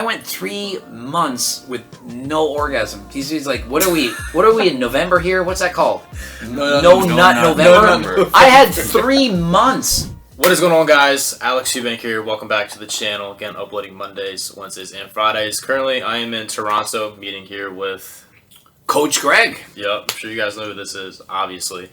I went 3 months with no orgasm. He's like, what are we in November here? What's that called? No November. I had 3 months. What is going on, guys? Alex Eubank here. Welcome back to the channel. Again, uploading Mondays, Wednesdays, and Fridays. Currently, I am in Toronto, meeting here with Coach Greg. Yep, I'm sure you guys know who this is, obviously.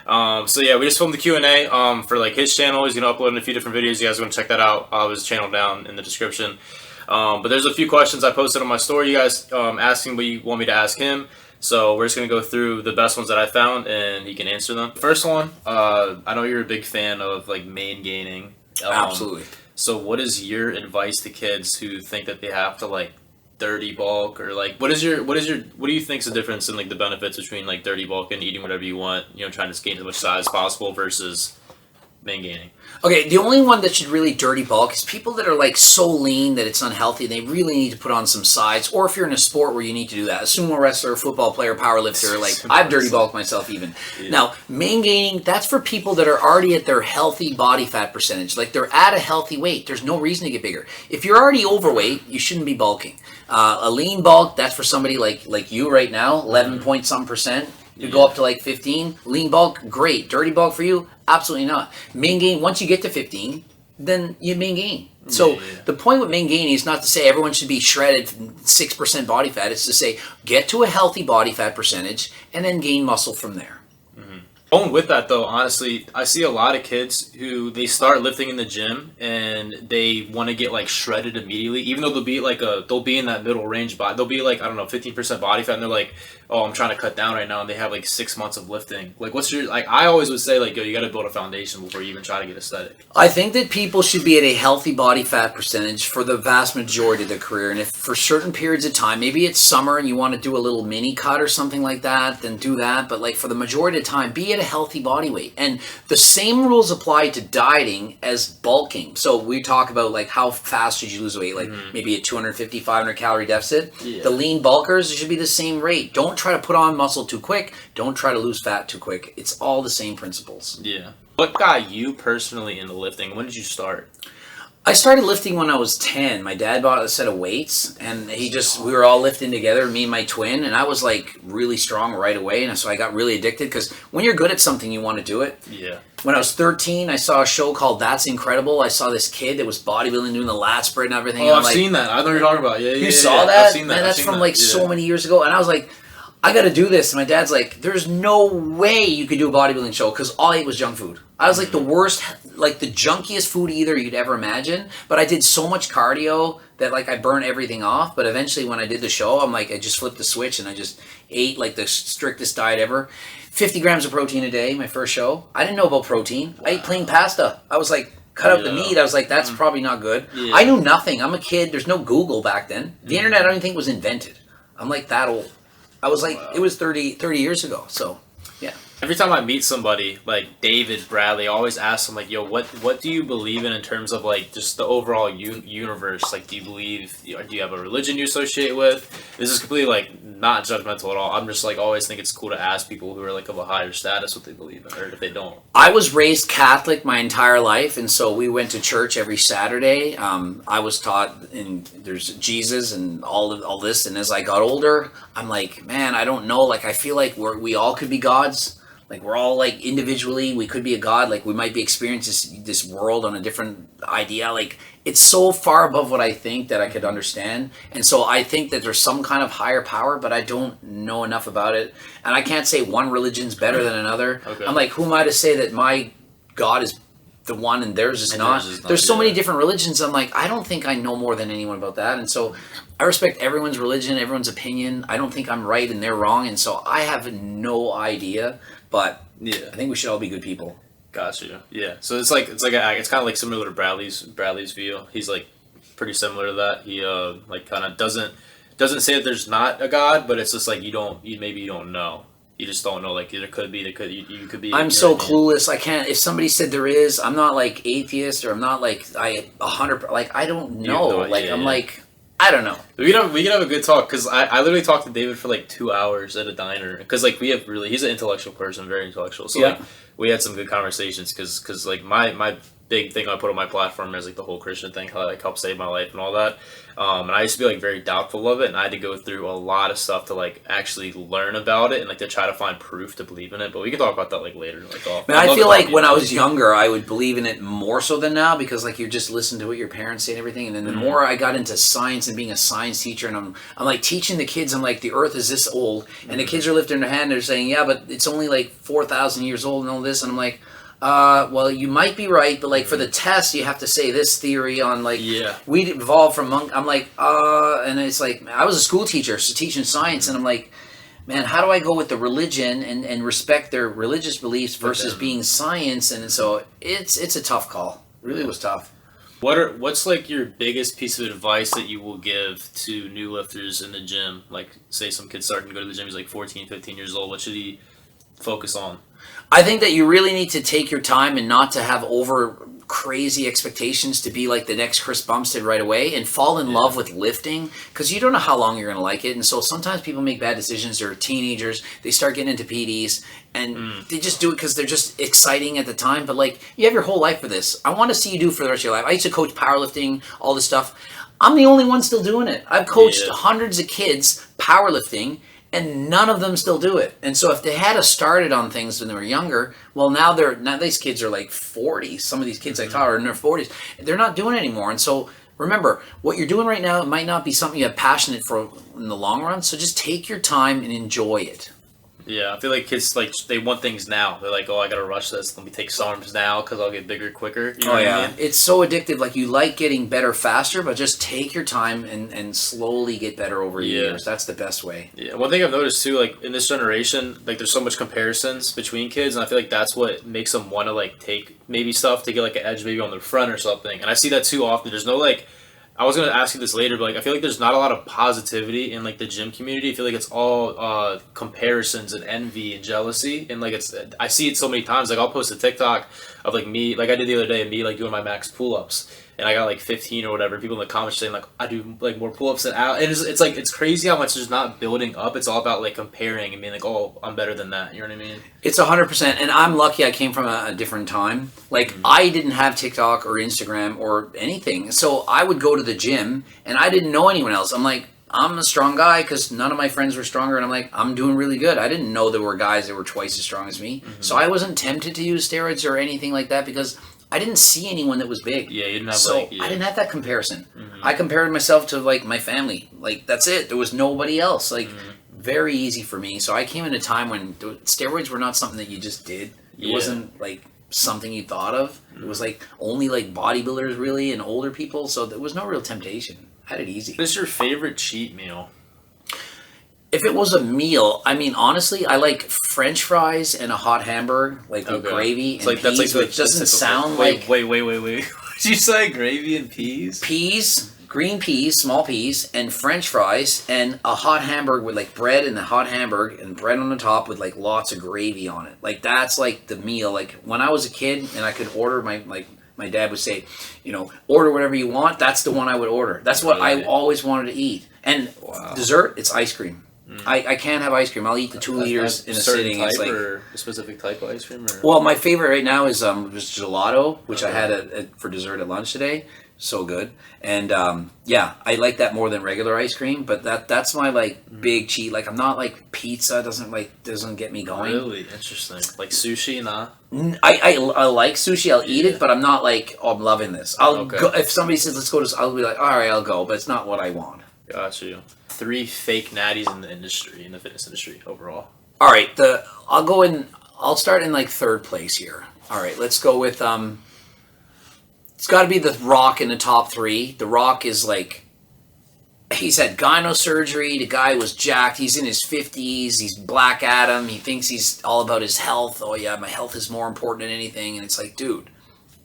So yeah, we just filmed the Q&A for like his channel. He's gonna upload in a few different videos. You guys want to check that out? I'll have his channel down in the description. But there's a few questions I posted on my story. You guys asking what you want me to ask him. So we're just going to go through the best ones that I found, and he can answer them. First one, I know you're a big fan of like main gaining. Absolutely. So what is your advice to kids who think that they have to like dirty bulk, or like what do you think is the difference in like the benefits between like dirty bulk and eating whatever you want, you know, trying to gain as much size as possible versus main gaining? Okay, the only one that should really dirty bulk is people that are like so lean that it's unhealthy. They really need to put on some sides, or if you're in a sport where you need to do that, a sumo wrestler, football player, power lifter, like I've dirty bulked myself even. Yeah. Now, main gaining, that's for people that are already at their healthy body fat percentage. Like they're at a healthy weight. There's no reason to get bigger. If you're already overweight, you shouldn't be bulking. A lean bulk, that's for somebody like you right now, 11 point some percent. You go up to like 15. Lean bulk, great. Dirty bulk for you? Absolutely not. Main gain, once you get to 15, then you main gain. So the point with main gaining is not to say everyone should be shredded 6% body fat. It's to say get to a healthy body fat percentage and then gain muscle from there. Going with that though, honestly, I see a lot of kids who they start lifting in the gym and they want to get like shredded immediately, even though they'll be in that middle range, but they'll be like, I don't know, 15% body fat, and they're like, oh, I'm trying to cut down right now, and they have like 6 months of lifting. Like, what's your, like, I always would say like, yo, you got to build a foundation before you even try to get aesthetic. I think that people should be at a healthy body fat percentage for the vast majority of their career, and if for certain periods of time, maybe it's summer and you want to do a little mini cut or something like that, then do that. But like for the majority of the time, be at a healthy body weight. And the same rules apply to dieting as bulking. So we talk about like how fast should you lose weight, like maybe a 250, 500 calorie deficit. The lean bulkers, it should be the same rate. Don't try to put on muscle too quick. Don't try to lose fat too quick. It's all the same principles. Yeah. What got you personally into lifting? When did you start? I started lifting when I was 10. My dad bought a set of weights, and we were all lifting together, me and my twin, and I was like really strong right away, and so I got really addicted, because when you're good at something, you want to do it. Yeah. When I was 13, I saw a show called That's Incredible. I saw this kid that was bodybuilding, doing the lat spread and everything. Oh, I've seen that. I know what you're talking about. Yeah, you saw that? I've seen that. Man, that's from like so many years ago, and I was like, I got to do this. And my dad's like, there's no way you could do a bodybuilding show, because all I ate was junk food. I was like the worst, like the junkiest food eater you'd ever imagine. But I did so much cardio that like I burned everything off. But eventually when I did the show, I'm like, I just flipped the switch and I just ate like the strictest diet ever. 50 grams of protein a day, my first show. I didn't know about protein. I ate plain pasta. I was like, cut out the meat. I was like, that's probably not good. Yeah. I knew nothing. I'm a kid. There's no Google back then. The internet, I don't even think was invented. I'm like that old. I was like, it was 30 years ago, so, yeah. Every time I meet somebody, like David, Bradley, I always ask them, like, yo, what do you believe in terms of, like, just the overall universe? Like, do you have a religion you associate with? This is completely, like, not judgmental at all. I'm just, like, always think it's cool to ask people who are, like, of a higher status what they believe in, or if they don't. I was raised Catholic my entire life, and so we went to church every Saturday. I was taught, there's Jesus and all this, and as I got older, I'm like, man, I don't know. Like, I feel like we all could be gods. Like, we're all, like, individually, we could be a god. Like, we might be experiencing this world on a different idea. Like, it's so far above what I think that I could understand. And so I think that there's some kind of higher power, but I don't know enough about it. And I can't say one religion's better than another. Okay. I'm like, who am I to say that my God is the one and theirs is not? There's so many different religions. I'm like, I don't think I know more than anyone about that. And so I respect everyone's religion, everyone's opinion. I don't think I'm right and they're wrong. And so I have no idea. But I think we should all be good people. Gotcha. Yeah. So it's kind of like similar to Bradley's view. He's like pretty similar to that. He like kind of doesn't say that there's not a God, but it's just like you don't know. You just don't know. Like, there could be, you could be. I'm so clueless. I can't. If somebody said there is, I'm not like atheist, or I'm not like 100. Like, I don't know. Like, I don't know. We can have a good talk, because I literally talked to David for like 2 hours at a diner, because like he's an intellectual person, very intellectual. So like we had some good conversations, because like my big thing I put on my platform is like the whole Christian thing, how it like helped save my life and all that. And I used to be like very doubtful of it, and I had to go through a lot of stuff to like actually learn about it and like to try to find proof to believe in it. But we can talk about that like later. Like, Man, I feel like when I was younger, I would believe in it more so than now, because like you just listen to what your parents say and everything. And then the more I got into science and being a science teacher, and I'm like teaching the kids, I'm like, the Earth is this old, and the kids are lifting their hand, they're saying, yeah, but it's only like 4,000 years old and all this, and I'm like, well, you might be right, but like for the test, you have to say this theory on like we evolved from monk. I'm like, and it's like I was a school teacher, so teaching science, and I'm like, man, how do I go with the religion and respect their religious beliefs versus being science? And so it's a tough call. It really was tough. What's like your biggest piece of advice that you will give to new lifters in the gym? Like, say some kid starting to go to the gym, he's like 14, 15 years old. What should he focus on? I think that you really need to take your time and not to have over crazy expectations to be like the next Chris Bumstead right away, and fall in love with lifting, because you don't know how long you're going to like it. And so sometimes people make bad decisions. They're teenagers, they start getting into PDs, and they just do it because they're just exciting at the time. But like, you have your whole life for this. I want to see you do it for the rest of your life. I used to coach powerlifting, all this stuff. I'm the only one still doing it. I've coached hundreds of kids powerlifting, and none of them still do it. And so if they had started on things when they were younger, well, now these kids are like 40. Some of these kids I taught are in their 40s. They're not doing it anymore. And so remember, what you're doing right now, it might not be something you have passionate for in the long run. So just take your time and enjoy it. Yeah, I feel like kids, like, they want things now. They're like, oh, I gotta rush this. Let me take SARMs now because I'll get bigger quicker. You know what I mean? It's so addictive. Like, you like getting better faster, but just take your time and slowly get better over years. That's the best way. Yeah, one thing I've noticed too, like in this generation, like there's so much comparisons between kids, and I feel like that's what makes them want to like take maybe stuff to get like an edge maybe on their front or something. And I see that too often. There's no like, I was going to ask you this later, but like I feel like there's not a lot of positivity in like the gym community. I feel like it's all comparisons and envy and jealousy, and like I see it so many times. Like I'll post a TikTok of like me, like I did the other day, me like doing my max pull-ups, and I got like 15 or whatever. People in the comments saying like I do like more pull-ups than Al, and it's like it's crazy how much there's not building up. It's all about like comparing and being like, oh, I'm better than that. You know what I mean? It's 100%, and I'm lucky I came from a different time. Like I didn't have TikTok or Instagram or anything, so I would go to the gym and I didn't know anyone else. I'm like, I'm a strong guy because none of my friends were stronger, and I'm like, I'm doing really good. I didn't know there were guys that were twice as strong as me, so I wasn't tempted to use steroids or anything like that because I didn't see anyone that was big. Yeah, you didn't have I didn't have that comparison. I compared myself to like my family. Like that's it. There was nobody else. Like very easy for me. So I came in a time when steroids were not something that you just did. It wasn't like something you thought of. It was like only like bodybuilders really and older people. So there was no real temptation. I had it easy. What's your favorite cheat meal? If it was a meal, I mean, honestly, I like French fries and a hot hamburger, like with gravy and peas, that's like which doesn't sound like... Wait. Did you say gravy and peas? Peas, green peas, small peas, and French fries, and a hot hamburger with like bread and the hot hamburger and bread on the top with like lots of gravy on it. Like that's like the meal. Like when I was a kid and I could order my dad would say, order whatever you want. That's the one I would order. That's what I always wanted to eat. And dessert, it's ice cream. I can't have ice cream. I'll eat the 2 liters in a sitting. Type it's like or a specific type of ice cream? Or? Well, my favorite right now is just gelato, which I had for dessert at lunch today. So good. And I like that more than regular ice cream. But that's my like big cheat. Like I'm not like pizza doesn't get me going. Really interesting. Like sushi, nah. I like sushi. I'll eat it, but I'm not like I'm loving this. I'll go if somebody says let's go to. I'll be like, all right, I'll go, but it's not what I want. Got you. 3 fake natties in the industry, in the fitness industry overall. All right, I'll start in like third place here. All right, let's go with it's got to be The Rock in the top 3. The Rock is like, he's had gyno surgery. The guy was jacked. He's in his 50s. He's Black Adam. He thinks he's all about his health. Oh yeah, my health is more important than anything. And it's like, dude,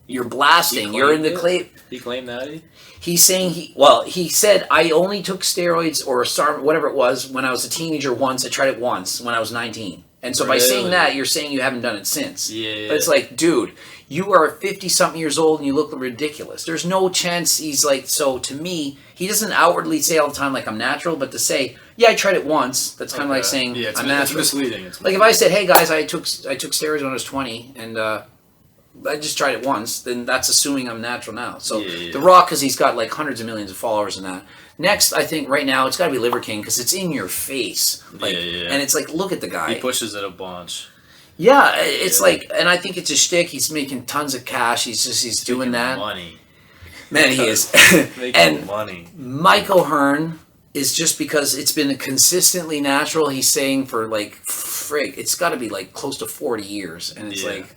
you're blasting. You're in the clay. He claimed that. He's saying he said, I only took steroids or SARM, whatever it was, when I was a teenager once. I tried it once when I was 19. And so by saying that, you're saying you haven't done it since. Yeah. But it's like, dude, you are 50-something years old and you look ridiculous. There's no chance he's like, so to me, he doesn't outwardly say all the time like I'm natural, but to say, yeah, I tried it once, that's kind of like saying I'm natural. It's misleading. Like if I said, hey guys, I took steroids when I was 20 and I just tried it once, then that's assuming I'm natural now. So Yeah. The Rock, because he's got like hundreds of millions of followers and that. Next, I think right now it's got to be Liver King because it's in your face, like, and it's like, look at the guy. He pushes it a bunch. Yeah, it's like, and I think it's a shtick. He's making tons of cash. He's doing that. Money, man, he is. making money. Mike O'Hearn is just because it's been consistently natural. He's saying for like, frig, it's got to be like close to 40 years, and it's like,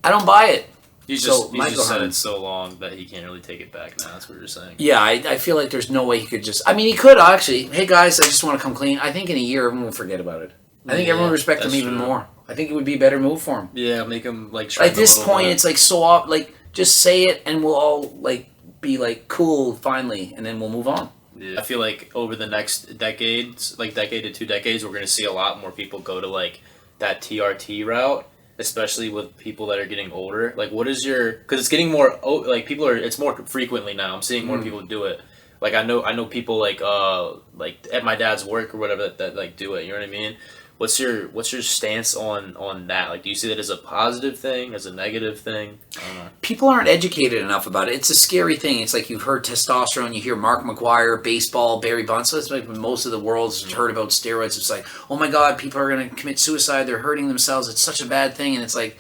I don't buy it. He's just said it so long that he can't really take it back now. That's what you're saying. Yeah, I feel like there's no way he could just... I mean, he could actually. Hey, guys, I just want to come clean. I think in a year, everyone will forget about it. I think everyone will respect him even more. I think it would be a better move for him. Yeah, make him, like... At this point, it's like so off... Like, just say it and we'll all, like, be like, cool, finally, and then we'll move on. Yeah. I feel like over the next decades, like decade to 2 decades, we're going to see a lot more people go to, like, that TRT route. Especially with people that are getting older. Like, what is your... Because it's getting more... Like, people are... It's more frequently now. I'm seeing more people do it. Like, I know people, like at my dad's work or whatever that like, do it. You know what I mean? What's your stance on that? Like, do you see that as a positive thing, as a negative thing? I don't know. People aren't educated enough about it. It's a scary thing. It's like you've heard testosterone, you hear Mark McGuire, baseball, Barry Bonds. So it's like when most of the world's heard about steroids. It's like, oh my God, people are going to commit suicide. They're hurting themselves. It's such a bad thing. And it's like,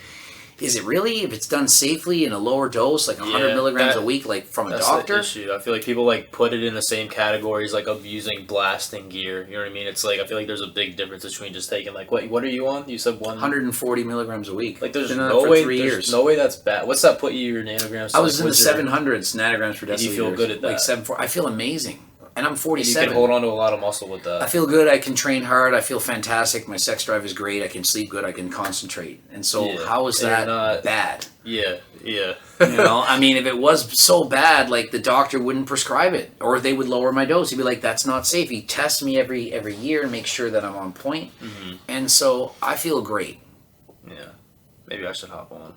is it really? If it's done safely in a lower dose, like 100 milligrams a week, like from a doctor? That's the issue. I feel like people like put it in the same categories like of using blasting gear. You know what I mean? It's like I feel like there's a big difference between just taking like what are you on? You said 140 milligrams a week. Like there's no way. There's no way that's bad. What's that put you your nanograms? I was in the 700s nanograms per deciliter. You feel good at that? Like 7.4. I feel amazing. And I'm 47. And you can hold on to a lot of muscle with that. I feel good. I can train hard. I feel fantastic. My sex drive is great. I can sleep good. I can concentrate. And so how is that bad? Yeah. You know, I mean, if it was so bad, like the doctor wouldn't prescribe it, or they would lower my dose. He'd be like, "That's not safe." He tests me every year and make sure that I'm on point. And so I feel great. Yeah, maybe I should hop on.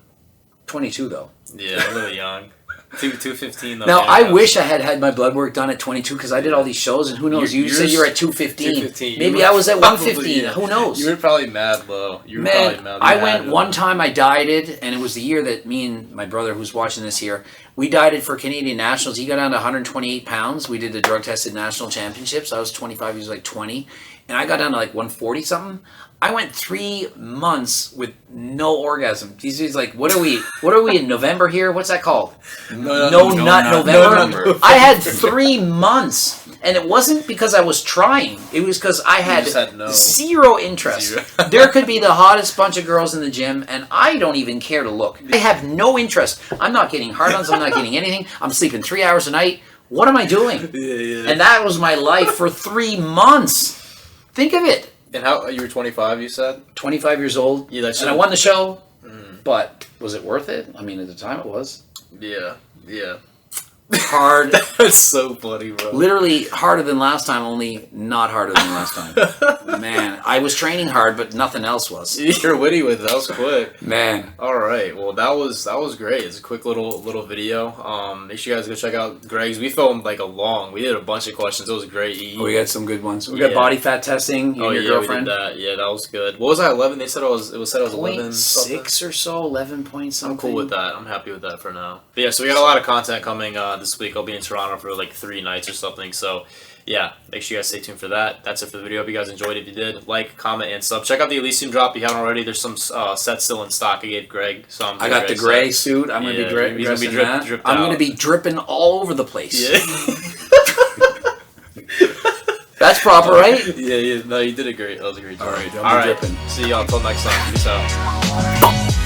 22 though. Yeah, a little young. 215 though. Now I wish I had my blood work done at 22 because I did all these shows, and who knows? You said you were at 215. Maybe I was at 115. Who knows? You were probably mad low. I went one time. I dieted, and it was the year that me and my brother, who's watching this here, we dieted for Canadian Nationals. He got down to 128 pounds. We did the drug tested national championships. I was 25. He was like 20, and I got down to like 140 something. I went 3 months with no orgasm. He's like, what are we in November here? What's that called? No nut November. I had 3 months, and it wasn't because I was trying. It was because I had zero interest. There could be the hottest bunch of girls in the gym, and I don't even care to look. I have no interest. I'm not getting hard-ons. I'm not getting anything. I'm sleeping 3 hours a night. What am I doing? And that was my life for 3 months. Think of it. And how you were 25? You said 25 years old. Yeah, that's. And I won the show, but was it worth it? I mean, at the time, it was. Yeah. Hard. That's so funny, bro. Literally harder than last time, only not harder than last time. Man, I was training hard, but nothing else was. You're witty with it. That was quick. Man. All right. Well, that was great. It's a quick little video. Make sure you guys go check out Greg's. We filmed like we did a bunch of questions. It was great. We got some good ones. We got body fat testing. You and your girlfriend. We did that. Yeah, that was good. What was I? 11? They said it was 11. 6 or so. 11 point something. I'm cool with that. I'm happy with that for now. But yeah, so we got a lot of content coming this week. I'll be in Toronto for like 3 nights or something. So yeah, make sure you guys stay tuned for that. That's it for the video. Hope you guys enjoyed. If you did, like, comment, and sub. Check out the Elysium drop if you haven't already. There's some sets still in stock. I gave Greg some. I got the gray suit. I'm going to be dripping. I'm going to be dripping all over the place. Yeah. That's proper, right? Yeah. No, you did it great. That was a great job. All right, dripping. See y'all until next time. Peace out.